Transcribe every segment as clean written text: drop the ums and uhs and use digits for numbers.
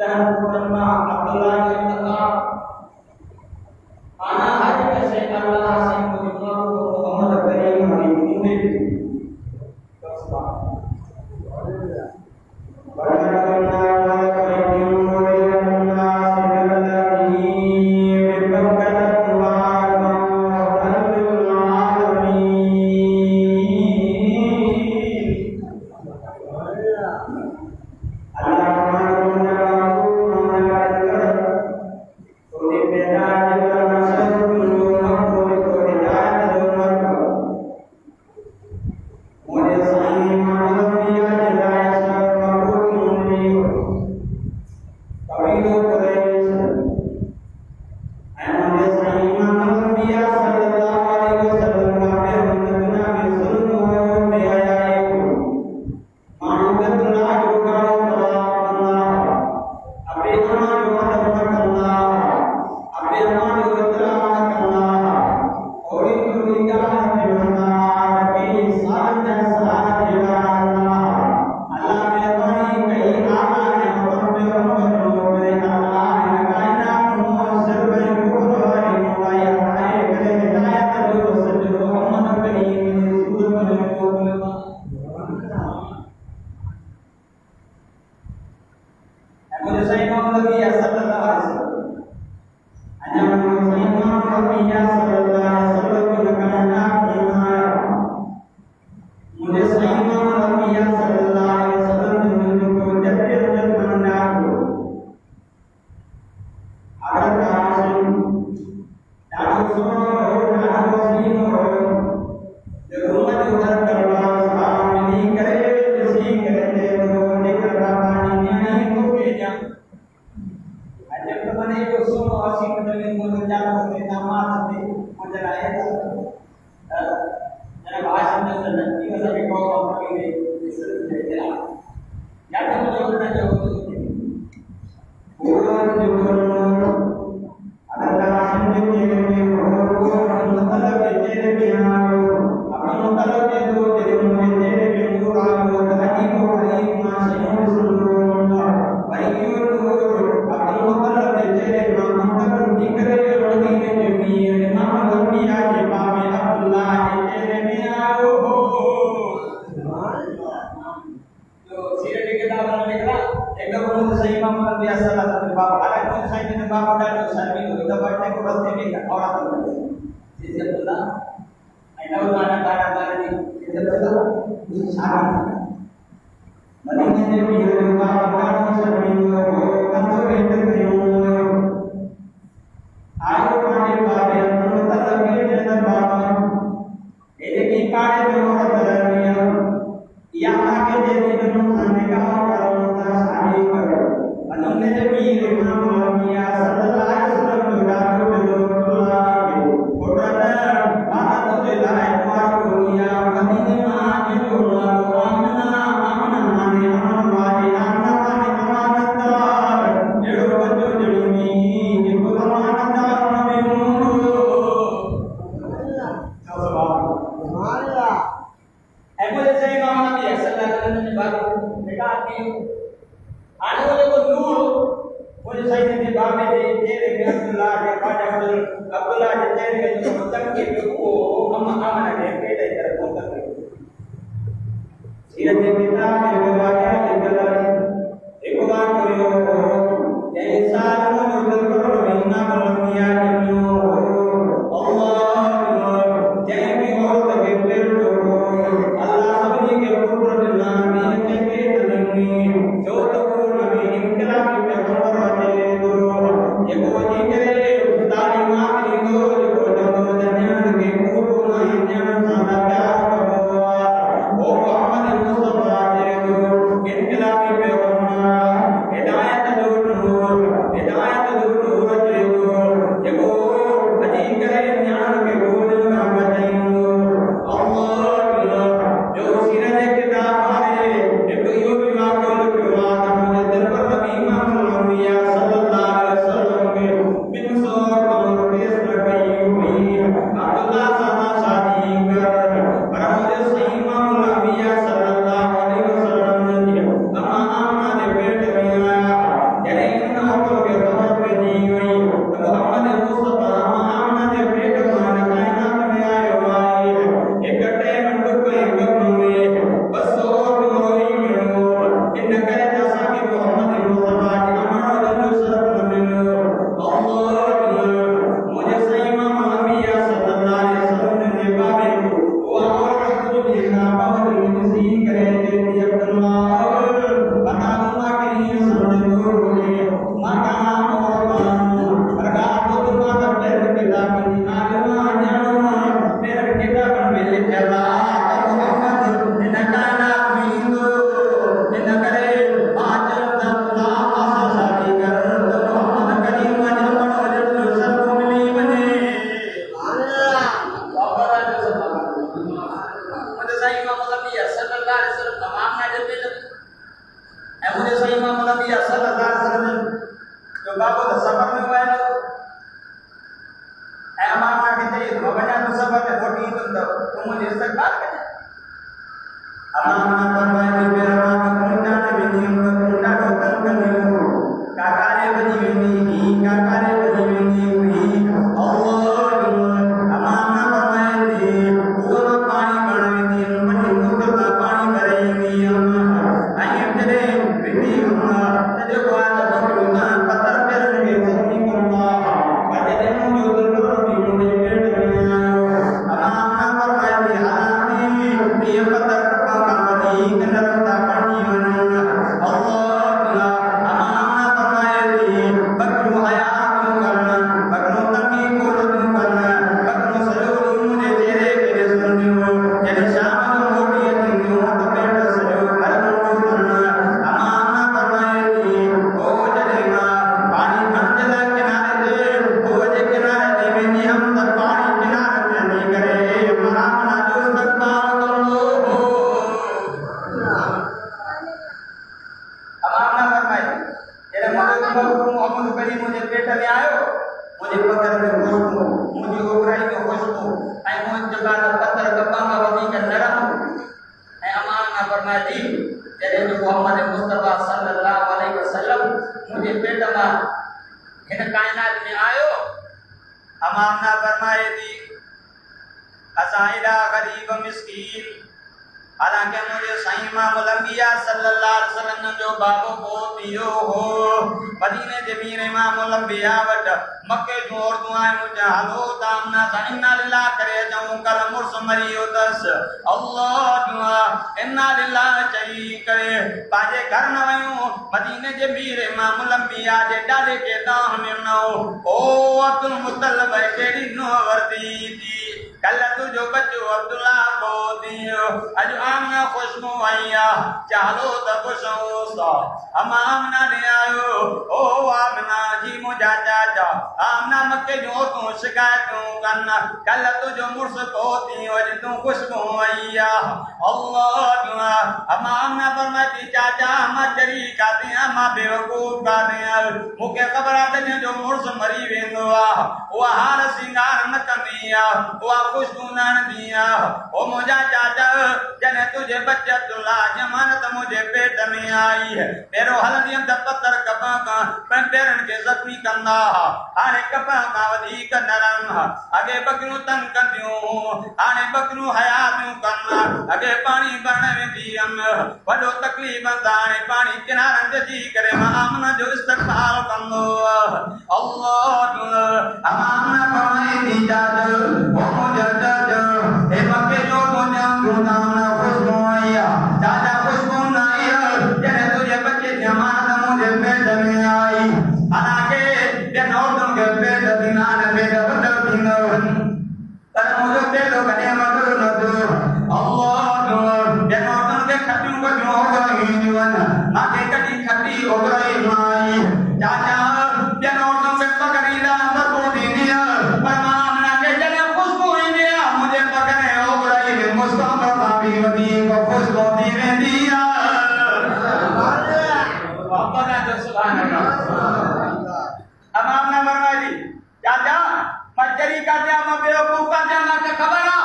Dan Abdullah bin Khattab Hidayat तो बाबू तो सफर में हुआ है अमामा के चाहिए तो बजा तो सफर में फोटी तुम मुझे इस्तकबाल कर अमामा फरमाए कि मेरा मां कुंडा ने भी कुंडा को तंग करने को काकारे बनी नहीं काकारे बनी नहीं अल्लाह अमामा फरमाए कि वो पानी बढ़े नहीं बनी मुद्दा पानी भरे नहीं आई तेरे विधि हुआ जो को आता बकरूना पत्थर पे रखे जिंदगी को बजे दिन जो तो भी मुझे अमामा फरमाए कि हालांकि ये पत्थर हालांकि मुझे सही इमाम अल-अंबिया सल्लल्लाहु अलैहि वसल्लम जो बाबो को दियो हो मदीने जे मीर इमाम अल-अंबिया वट मक्के जो और दुआएं मुझे हलो तामना इन्ना लिल्लाह करे जाऊं कल मुर्स मरियो दस अल्लाह दुआ इन्ना लिल्लाह चई करे पाजे घर न वयूं मदीने जे मीर इमाम अल-अंबिया जे डाले के दाम में न ओ अब्दुल मुत्तलिब केड़ी नो वर्दी दी कल तुझो बच्चो अब्दुल्ला को दियो अज आमना खुशबू आया चालो तबसो सा आमना ने आयो ओ आमना जी मुझा चाचा आमना मक्के जो तू शिकायतों करना कल तुझो मुर्स को दियो अज तू खुशबू आया अल्लाह दुआ आमना फरमाती चाचा हम जरी का दे हम बेवकूफ का दे मुके खबर आते जो मुर्स मरी वेंदो आ वो हार सिंगार न कमिया वो खुशबू न दिया ओ मुझा चाचा जने तुझे बच्चे अब्दुल्ला जमानत मुझे पेट में आई है मेरो हल्दियं द पत्थर कपा का पेरन के जख्मी कंदा आने कपा का वधी का नरम आगे बकरू तंग कंदियो आने बकरू हयातू करना आगे पानी बण में दियम वडो तकलीफ दाने पानी किनारन ते जी करे आमना जो इस्तकबाल कंदो अल्लाह आमना फरमाए दी जाद ओ मुझे ए मक्के जो मुझे गुनाना खुशबू आया दादा खुशबू ना आया जने तुझे बच्चे जमानत मुझे पेट में आई हालांकि ये नौतम के पेट दिना ने पेट बदल दिनो पर मुझे पेट कने मगर न दो अल्लाह ये नौतम के खट्टू को जो हो गई जीवन मां के कटी खट्टी हो गई माई चाचा ये नौतम के पकड़ीला अंदर को दिनिया पर मामना के जने खुशबू इंडिया मुझे पकड़े हो गई मुस्कान बाबी वदी को खुशबू दी वेंदिया बाबा का सुभान अल्लाह अमाम ने फरमाई चाचा मजरी का दिया मैं बेवकूफ का दिया ना के खबर आ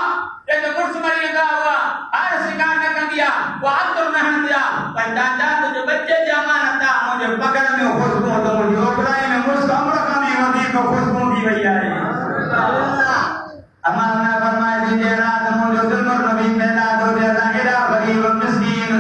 ये तो मुर्स मरी का हुआ हर शिकार ने कर दिया वो हाथ तो नहीं दिया पर चाचा तुझे बच्चे जमानत था मुझे पकड़ में खुशबू तो मुझे ओबराई में मुस्कान बाबी वदी को खुशबू दी भैया अमाम ने फरमाया दीजिए रात मुझे दुल्मर नबी पैदा दो दे जाहिरा गरीब मिस्कीन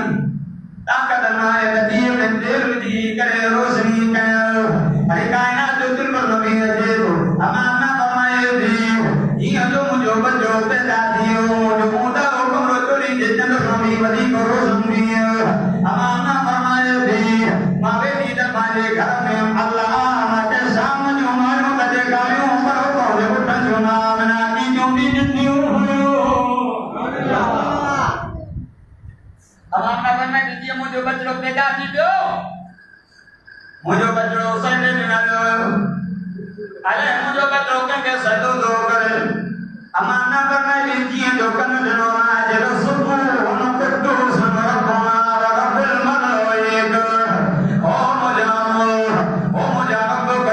ताकत नाए लतीफ दिल दी करे रोशनी करे अरे कायनात जो दुल्मर नबी दे दो अमाम ने फरमाया दी ये जो मुझे बच्चों पैदा दियो जो मुदा हुक्म रो चोरी जितन नबी वदी को रोशन दियो अमाम ने फरमाया दी मावे दी द माले घर में अल्लाह के सामने जो मानो कदे गायो पर को उठन जो नाम ना अमाना करना दीजिए मुझे बच्चों पैदा की दो मुझे बच्चों सैने बिना दो अरे मुझे बच्चों के सदो दो करे अमाना करना दीजिए जो कन जनो आज रसूल हम कद्दू सनर कुमार रब्बुल मलाइक ओ मुझे रब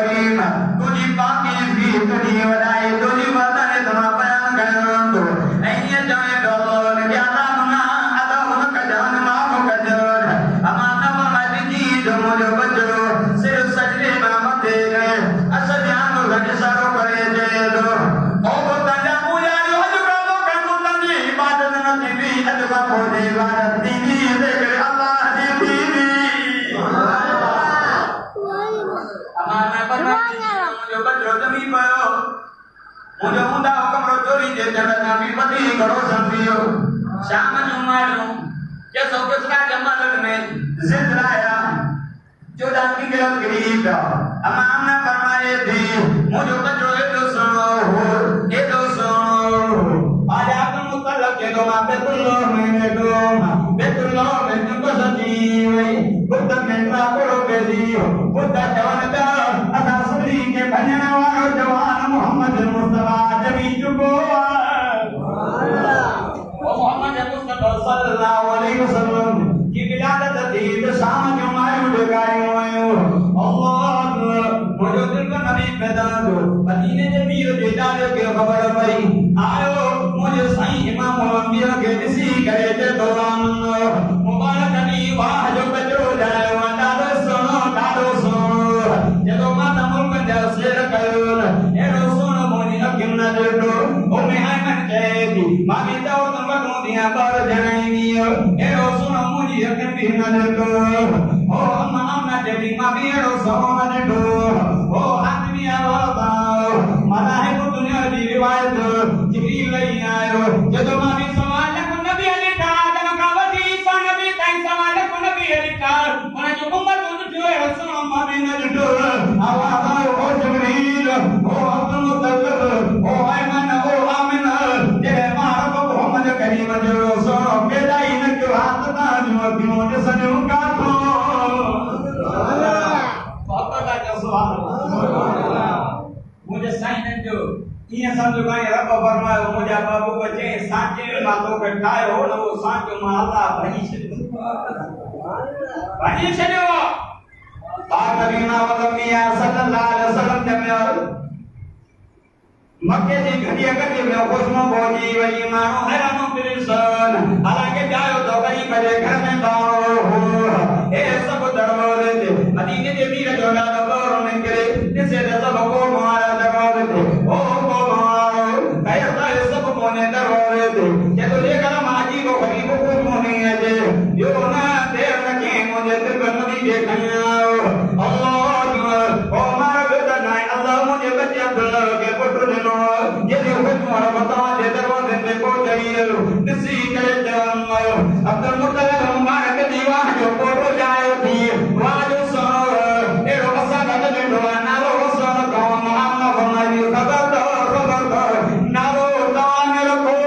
अमाना बनाई मुझे बजरो जमी पयो मुझे हुंदा हुकम रो चोरी जे जगत ना भी पति करो संपियो शाम जो मारो के सो किसका जमानत में जिंद लाया जो डांगी के गरीब अमाना फरमाए थी मुझे बजरो ये दो सुनो आज आप मुतल्लक के दो मापे तुल्लो मैंने दो बेतुल्लो में तुमको सजीवई बुद्ध में मापरो बेदी बुद्ध जवान का अदा सुरी के भजन वालो जवान मोहम्मद मुस्तफा जमी चुको ओ मोहम्मद मुस्तफा सल्लल्लाहु अलैहि वसल्लम की विलादत थी तो शाम जो मायो डगायो आयो अल्लाह मुझे दिल को नबी पैदा दो मदीने के वीर बेदार के खबर पई आयो मुझे साईं इमाम अंबिया के किसी करे ते दौरान मुबारक दी वाह जो बजरो जाए डालो सुनो जदो माता मुल्क जा शेर कयो एरो सुनो मोनी अकिन न देतो ओ में हाय मन चेदी मामी तो तुम को दिया पर जनाईयो एरो सुनो मोनी अकिन भी न देतो ओ अम्मा देवी मामी एरो सुनो न देतो ओ आदमी आवा मना है को दुनिया दी रिवायत जिब्रील लई आयो जदो मामी सवाल को नबी अली का दमकावती सा नबी तई सवाल को नबी अली का मन जो उम्मत को जो है सुनो मामी न जटो आवाज आयो ओ जिब्रील ओ अब्दुल मुतल्लब ओ अयमन ओ आमिन जे मारो को मोहम्मद करीम जो सुनो बेदाई न के हाथ ना जो क्यों जे सने का तो पापा का जो सुभान मुझे साईं ने जो ये समझो भाई रब फरमायो मुझे बाबू बचे सांचे मातो के ठाए हो न वो सांचो माला भई छड़ियो पाक नबीना वलमिया सल्लल्लाहु अलैहि वसल्लम जब मक्के की घड़िया करके में खुशबू बोली वही मानो हैरानो परेशान हालांकि जाओ तो कहीं बजे घर में बाओ ए सब दरबार दे मदीने के वीर जो ना दरबार में करे जिसे सब को मारा दरबार दे ओ को मारो कैसा सब मोने दरबार दे ये तो लेकर माजी को गरीब को मोने है यो ना देर रखे मुझे दिल में नबी देखना अल्लाह ओ मारा बेटा ना अल्लाह मुझे बच्चे अब्दुल्ला के पुत्र ने ये जो तुम्हारा बता दे दरवाजे पे को जाइए नसी करे जवान अब्दुल मुतल्लब मुबारक दीवान जो फोटो जाए थी वाजो सो एरो बसा गद में डोना रो सो को मोहम्मद हमारी खबर नारो तान रखो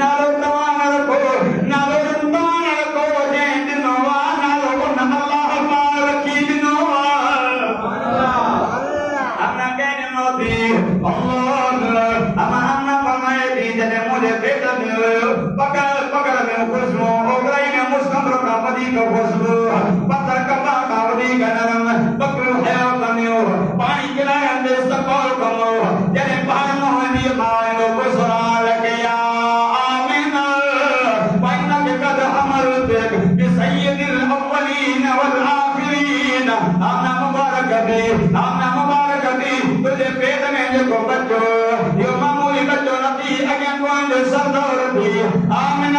नारो तान रखो जे दिनवा नारो न अल्लाह पाक की दिनवा अपना कहने मोदी अल्लाह अमाना फरमाए थी जब मुझे बेटा पकड़ में खुशबू हो गई में मुस्कमर का पति को खुशबू पत्थर कपा का पति का नरम पकड़ो है कमियो पानी गिराए अंदर सकोल कमो जने पार मोहनी माए लो कुसरा लगिया आमीन पाइना के कद हमर देख कि सय्यदुल अव्वलीन वल आखिरीन आना मुबारक दे तुझे पेट में जो बच्चो यो मामूली बच्चो नबी अगे कोन सरदार थी आमीन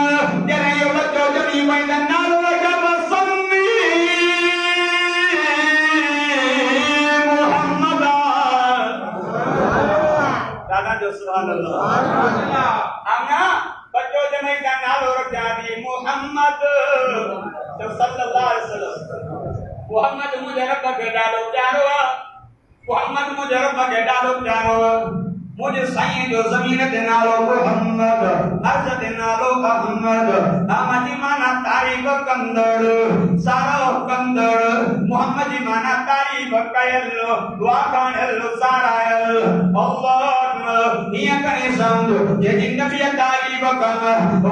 तेरे यो बच्चो जनी मैदान नालो जब सन्नी मोहम्मद दादा जो सुभान अल्लाह आमना बच्चो जनी का नालो रख जाती मोहम्मद तो सल्लल्लाहु अलैहि वसल्लम मोहम्मद मुझे रब के डालो प्यारो मोहम्मद मुझे रब के डालो प्यारो मुझे साईं जो जमीन ते नालो मोहम्मद अर्ज ते नालो अहमद नामाजी माना तारीफ कंदड़ सारो कंदड़ मोहम्मद जी माना तारीफ कयल दुआ करण सारायल अल्लाह निया करे समझो जे नबी तारीफ कन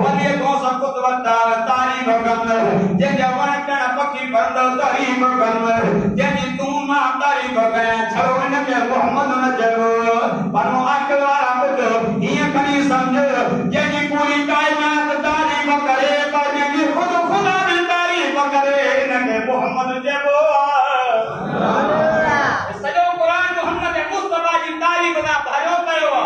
वली को सब कुतवता तारीफ कन जे जवान कण पक्षी बंदो तारीफ कन जे तू मा तारीफ करे छरो न के मोहम्मद न जरो पनो अकवारा बुझो ये कनी समझो जे पूरी कायनात तारीफ करे पर जे खुद खुदा भी तारीफ करे न के मोहम्मद जबो सजो कुरान मोहम्मद मुस्तफा जी तारीफ ना भरो कयो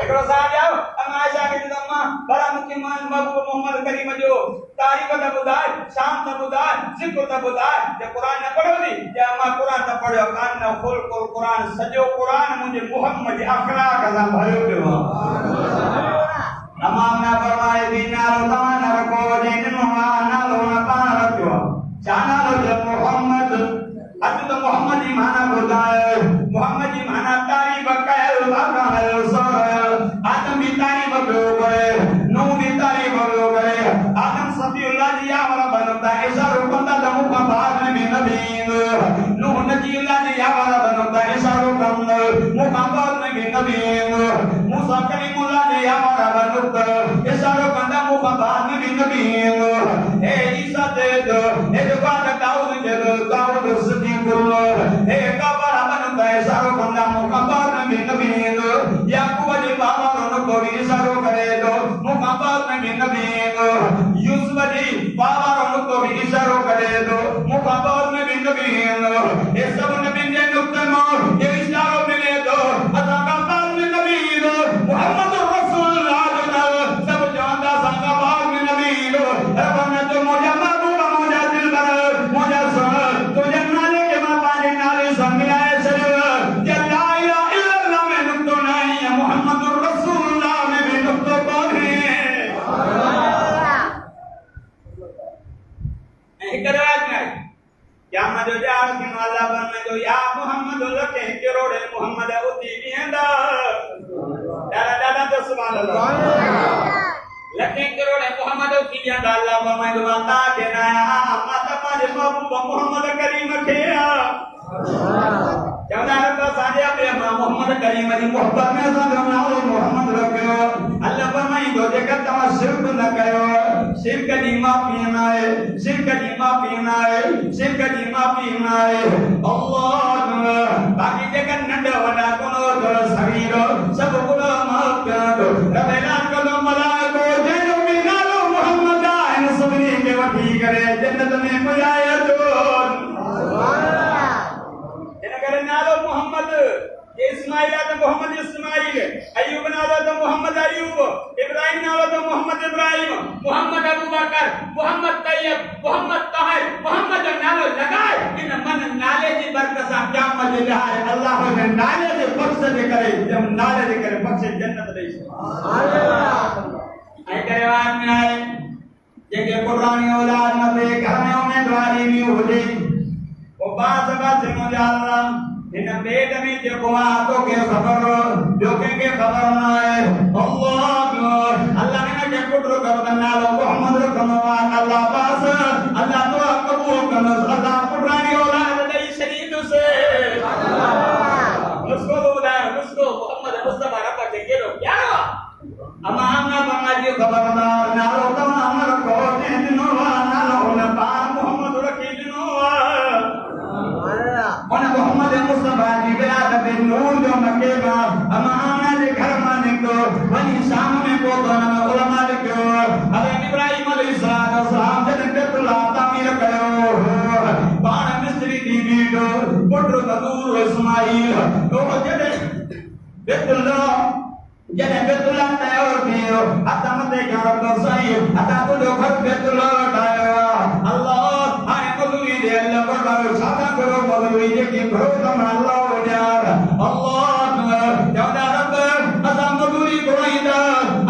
एकरो साहब आओ अमाशा के दम्मा बड़ा मुख्य मान बाबू मोहम्मद करीम जो तारीफ़ त ॿुधाए शान त ॿुधाए ज़िक्र त ॿुधाए जे क़ुरान न पढ़ियो थी जे मां क़ुरान त पढ़ियो कान न खुल क़ुरान सॼो क़ुरान मुंहिंजे मुहम्मद जे अखलाक सां भरियो पियो आहे तमाम ना फरमाए दीना तव्हां न रखो जिन नालो न पाण रखियो छा नालो जो मुहम्मद अॼु त मुहम्मद जी माना ॿुधाए मुहम्मद जी माना तारीफ़ कयल आदम भी तारीफ़ पियो करे नूह भी तारीफ़ पियो करे आदम सफ़ीउल्लाह जी यावर बनता इशारो कंदा त मूंखां बाद में नबी नूह नजीउल्लाह जी यावर बनता इशारो कंदा मूंखां बाद में नबी मूसा कलीमुल्लाह जी यावर बनता इशारो कंदा मूंखां बाद में नबी हे ईसा दे दो हे बाद दाऊद दे दो दाऊद सिद्दीक़ुल्लाह हे कबर बनता इशारो कंदा मूंखां बाद में नबी याकूब जी बाबा को भी इशारो करे दो मुकाबात में भी नबी यूसुफ जी बाबा को भी इशारो करे दो मुकाबात में भी नबी ये सब नबी ने नुक्ते मोर ये इशारो मिले दो अताकाबात में नबी मोहम्मद रसूलुल्लाह सब जानदा संगाबात में नबी रबना तो मुझे महबूबा मुझे दिलबर मुझे सुन तुझे नाले के मां पाने नाले संग मिलाए सर या ला इलाहा इल्लल्लाह में नुक्तो नहीं है मोहम्मद जो यार के अल्लाह बन में जो या मोहम्मद लके करोड़े मोहम्मद उती वेंदा दादा दादा तो सुभान अल्लाह लके करोड़े मोहम्मद उती वेंदा अल्लाह बन में वाता के ना माता पाजे महबूब मोहम्मद करीम के चवदा रब साजे अपने मोहम्मद करीम जी मोहब्बत में साजो नालो मोहम्मद रखियो अल्लाह फरमाई दो जेकर तवा शिरक न कयो शिरक जी माफी न है शिरक जी माफी न है शिरक जी माफी न है अल्लाह बाकी जेकर नंढ वडा कोनो तो शरीर सब गुनो माफ कर दो रब ऐलान करो मलाइको जेनो भी नालो मोहम्मद है सभी के वठी करे जन्नत में पुजाए दो नालो मोहम्मद ये इस्माइल तो मोहम्मद इस्माइल अय्यूब नालो तो मोहम्मद अय्यूब इब्राहिम नालो तो मोहम्मद इब्राहिम मोहम्मद अबू बकर मोहम्मद तैयब मोहम्मद ताहिर मोहम्मद नालो लगाए इन मन नाले जी बरकत से क्या मजे है अल्लाह ने नाले से बख्श दे करे जब नाले दे करे बख्श जन्नत दे सुभान अल्लाह आई करे वात में आए जेके कुरानी औलाद न पे घर में उम्मीदवारी भी हो गई वो बात से मुझे अल्लाह इन पेट में जो बुआ तो के खबर जो के खबर ना है अल्लाह ने के पुत्र कर नालो मोहम्मद रखनवा अल्लाह पास अल्लाह तो कबूल कर अल्लाह पुरानी औलाद दे शरीफ से उसको बोला उसको मोहम्मद मुस्तफा रब के लो क्या अमा हमना बंगाली खबरदार नालो तो हमर को ने दिनो नालो न पा मोहम्मद रखी दिनो और मोहम्मद मुस्तफा की विरासत में नूर जो मक्के में अमाना के घर में निकलो वही शाम में को बना उलमा लिखो हज़रत इब्राहिम अलैहिस्सलाम जब बैतुल्लाह तामीर कयो बाण मिस्री दी बीडो पुत्र नूर इस्माइल तो जदे बैतुल्लाह तैयार थियो अतम ते घर तो सही अता तो घर बैतुल्लाह उठायो अल्लाह हाय मौलवी दे अल्लाह पर सादा करो मौलवी दे की भरोसा में अल्लाह हो यार अल्लाह जवदा रब असा मौलवी बुराइदा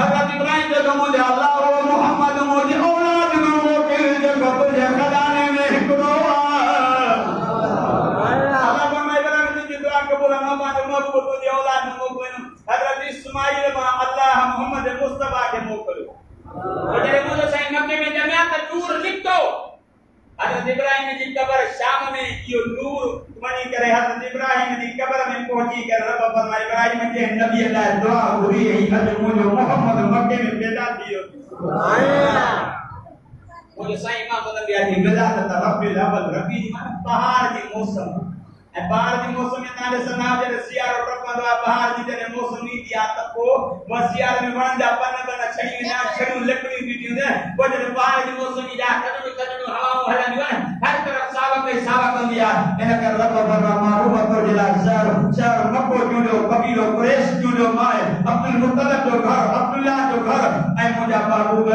हज़रत इब्राहिम जो मुझे अल्लाह और मोहम्मद मुझे औलाद में मोकिल जो तुझे खजाने में हिकड़ो अल्लाह फरमाए इब्राहिम की दुआ कबूल मोहम्मद महबूब तुझे औलाद में मोकिल हज़रत इस्माइल में अल्लाह मोहम्मद मुस्तफा के मोकिल जरे मुझे सही मक्के में जमिया का नूर लिख दो हज़रत इब्राहिम जी कब्र शाम में यो नूर मनी करे हज़रत इब्राहिम जी कब्र में पहुंची कर रब फरमाए इब्राहिम के नबी अल्लाह दुआ हुई है अज मुझे मोहम्मद मक्के में पैदा थियो सुभान अल्लाह मुझे सही मां बदल गया थी विलादत रब्बिल अवल रबी पहाड़ की मौसम ए पहाड़ की मौसम में ताले सना जे सियारो टपंदो पहाड़ जी जे मौसम नी दिया तको वसियार में वणंदा पन पन छड़ी ना छड़ू लकड़ी बीटियो ने वो जे पहाड़ की मौसम में जा कदम कदम हवा हलंदी हर तरफ सावा के लंबिया इन कर रब बर मारूफ तो जिला शहर मक्को जुड़ो कबीलो कुरैश जुड़ो माए अब्दुल मुत्तलिब जो घर अब्दुल्ला जो घर ऐ मुजा महबूब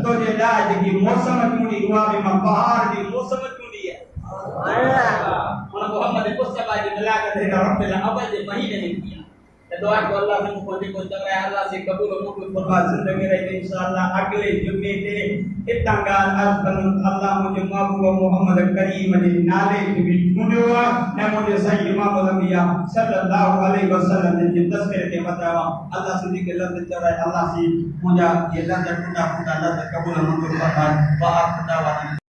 तो जे लाज की मौसम जुड़ी हुआ में बहार दी मौसम जुड़ी है मोहम्मद मुस्तफा जी मिलाकर दे रब्बिल अबद महीने में किया दुआ को अल्लाह से मुझे को जगह अल्लाह से कबूल कबूल फरमा जिंदगी रहे इंशाअल्लाह अगले जुमे ते इतंगाल अल्लाह मुझे महबूब मोहम्मद करीम जे नाले भी चुनियो है मुझे सही इमाम अल-अंबिया सल्लल्लाहु अलैहि वसल्लम जे तस्करे के बतावा अल्लाह से के लफ्ज चढ़ाए अल्लाह से मुझे ये लफ्ज टूटा फूटा लफ्ज कबूल मंजूर फरमा वा खुदा